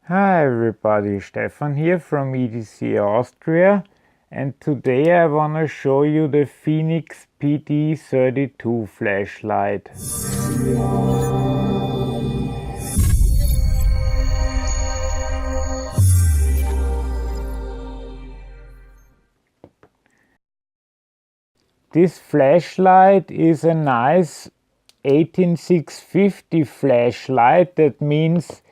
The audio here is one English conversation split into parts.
Hi everybody, Stefan here from EDC Austria, and today I want to show you the FENIX PD32 Flashlight. This flashlight is a nice 18650 flashlight. That means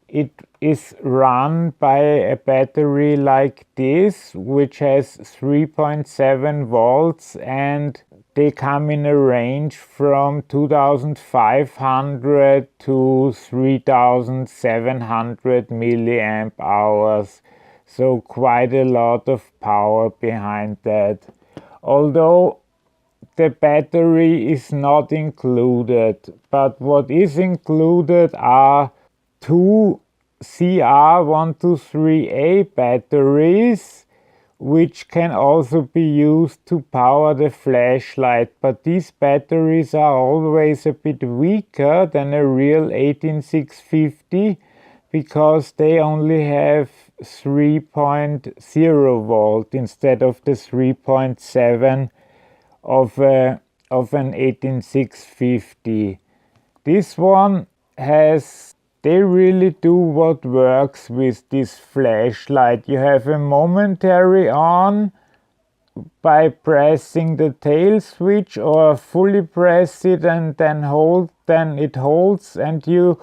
it is run by a battery like this, which has 3.7 volts, and they come in a range from 2500 to 3700 milliamp hours. So quite a lot of power behind that. Although the battery is not included, but what is included are two CR123A batteries, which can also be used to power the flashlight, but these batteries are always a bit weaker than a real 18650 because they only have 3.0 volt instead of the 3.7 of an 18650. This one they really do what works with this flashlight. You have a momentary on by pressing the tail switch, or fully press it and then it holds, and you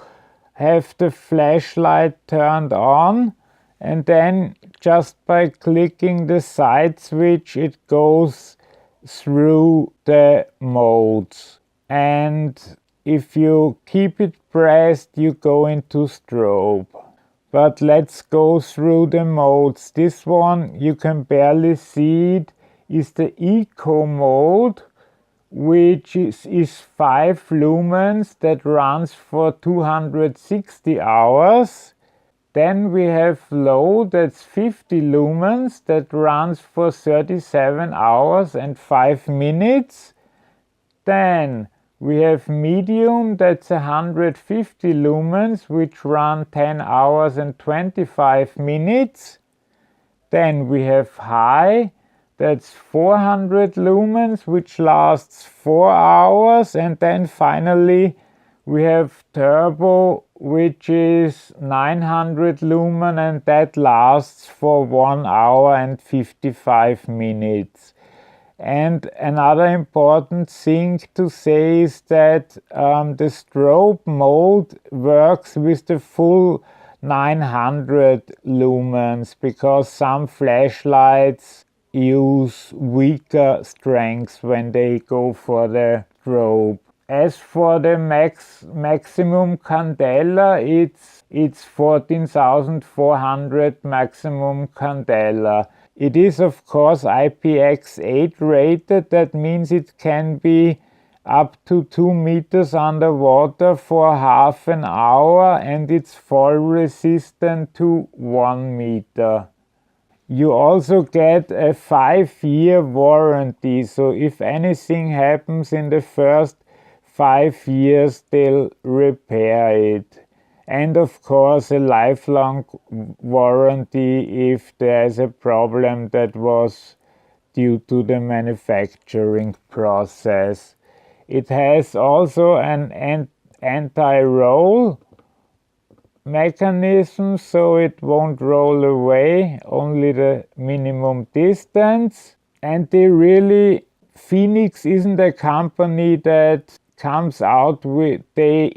have the flashlight turned on, and then just by clicking the side switch it goes through the modes, and if you keep it pressed you go into strobe. But let's go through the modes. This one, you can barely see it, is the eco mode, which is 5 lumens that runs for 260 hours. Then we have low, that's 50 lumens, that runs for 37 hours and 5 minutes. Then we have medium, that's 150 lumens, which run 10 hours and 25 minutes. Then we have high, that's 400 lumens, which lasts 4 hours. And then finally we have turbo, which is 900 lumen, and that lasts for 1 hour and 55 minutes. And another important thing to say is that the strobe mode works with the full 900 lumens, because some flashlights use weaker strengths when they go for the strobe. As for the maximum candela, it's 14,400 maximum candela. It is of course IPX8 rated. That means it can be up to 2 meters underwater for half an hour, and it's fall resistant to 1 meter. You also get a 5-year warranty, so if anything happens in the first 5 years they'll repair it. And of course a lifelong warranty if there's a problem that was due to the manufacturing process. It has also an anti-roll mechanism, so it won't roll away, only the minimum distance. And FENIX isn't a company that comes out with, they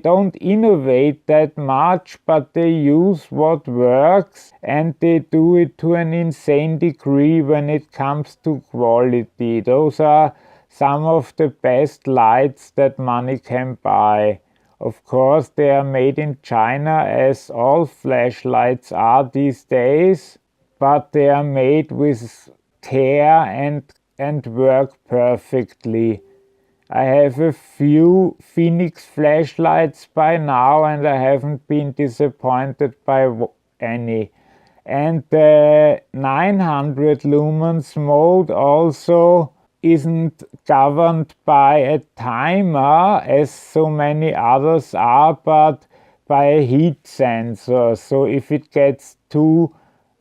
don't innovate that much, but they use what works, and they do it to an insane degree when it comes to quality. Those are some of the best lights that money can buy. Of course they are made in China, as all flashlights are these days, but they are made with care and work perfectly. I have a few FENIX flashlights by now, and I haven't been disappointed by any. And the 900 lumens mode also isn't governed by a timer as so many others are, but by a heat sensor. So if it gets too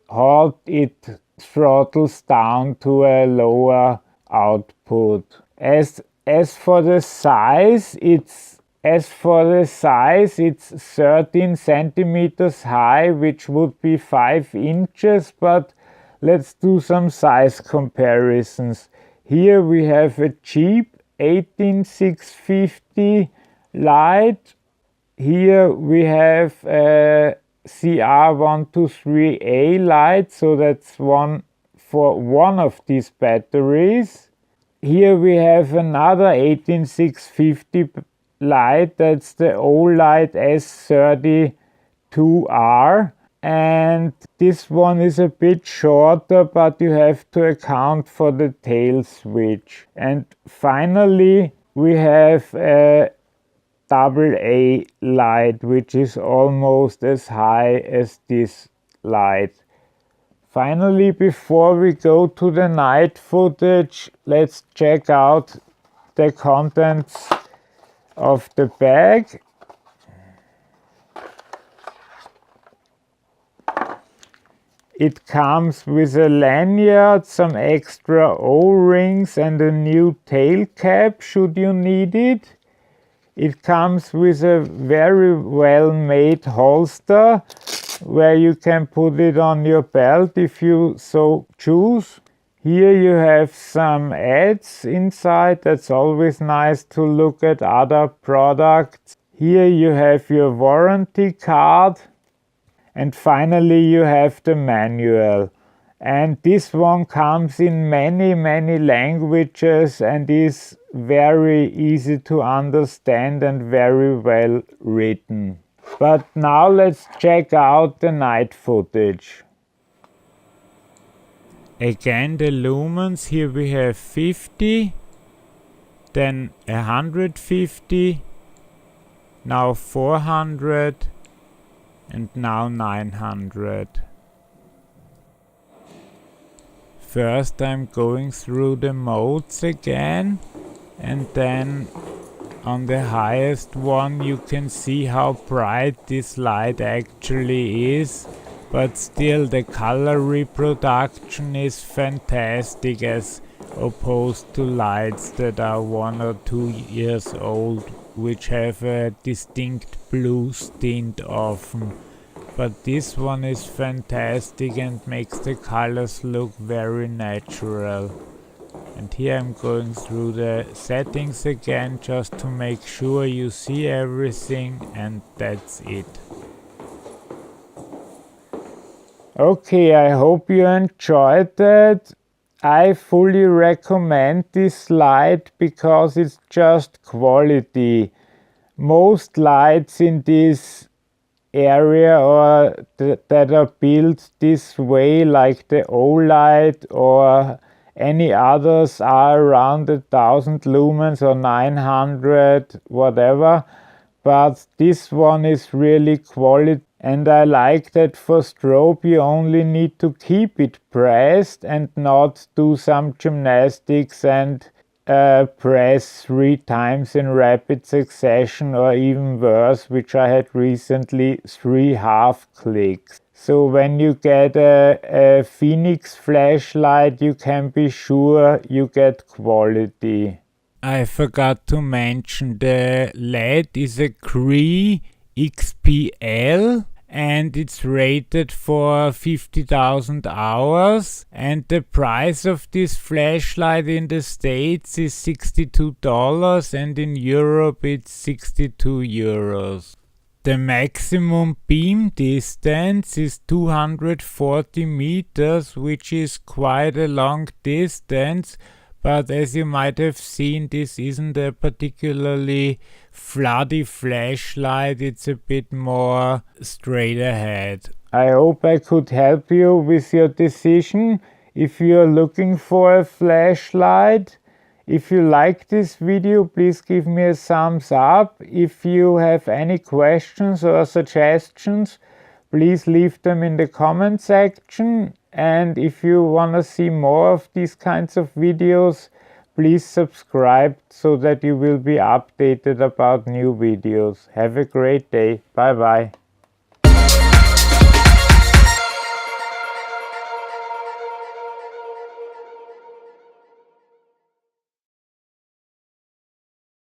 hot, it throttles down to a lower output. As for the size, it's 13 centimeters high, which would be 5 inches, but let's do some size comparisons. Here we have a cheap 18650 light. Here we have a CR123A light, so that's one for one of these batteries. Here we have another 18650 light, that's the Olight S32R, and this one is a bit shorter, but you have to account for the tail switch. And finally we have a AA light, which is almost as high as this light. Finally, before we go to the night footage, let's check out the contents of the bag. It comes with a lanyard, some extra O-rings and a new tail cap should you need it. It comes with a very well made holster where you can put it on your belt if you so choose. Here you have some ads inside. That's always nice to look at other products. Here you have your warranty card. And finally you have the manual. And this one comes in many languages and is very easy to understand and very well written. But now let's check out the night footage. Again the lumens, here we have 50, then 150, now 400 and now 900. First I'm going through the modes again, and then on the highest one you can see how bright this light actually is, but still the color reproduction is fantastic as opposed to lights that are 1 or 2 years old, which have a distinct blue tint often. But this one is fantastic and makes the colors look very natural. And here I'm going through the settings again just to make sure you see everything, and that's it. Okay, I hope you enjoyed that. I fully recommend this light because it's just quality. Most lights in this area or that are built this way, like the Olight or any others, are around 1000 lumens or 900, whatever. But this one is really quality, and I like that for strobe you only need to keep it pressed and not do some gymnastics and press 3 times in rapid succession, or even worse, which I had recently, 3 half clicks. So when you get a FENIX flashlight, you can be sure you get quality. I forgot to mention the LED is a Cree XPL and it's rated for 50,000 hours, and the price of this flashlight in the States is $62 and in Europe it's 62 euros. The maximum beam distance is 240 meters, which is quite a long distance, but as you might have seen, this isn't a particularly floody flashlight, it's a bit more straight ahead. I hope I could help you with your decision if you're looking for a flashlight. If you like this video, please give me a thumbs up. If you have any questions or suggestions, please leave them in the comment section. And if you want to see more of these kinds of videos, please subscribe so that you will be updated about new videos. Have a great day. Bye bye.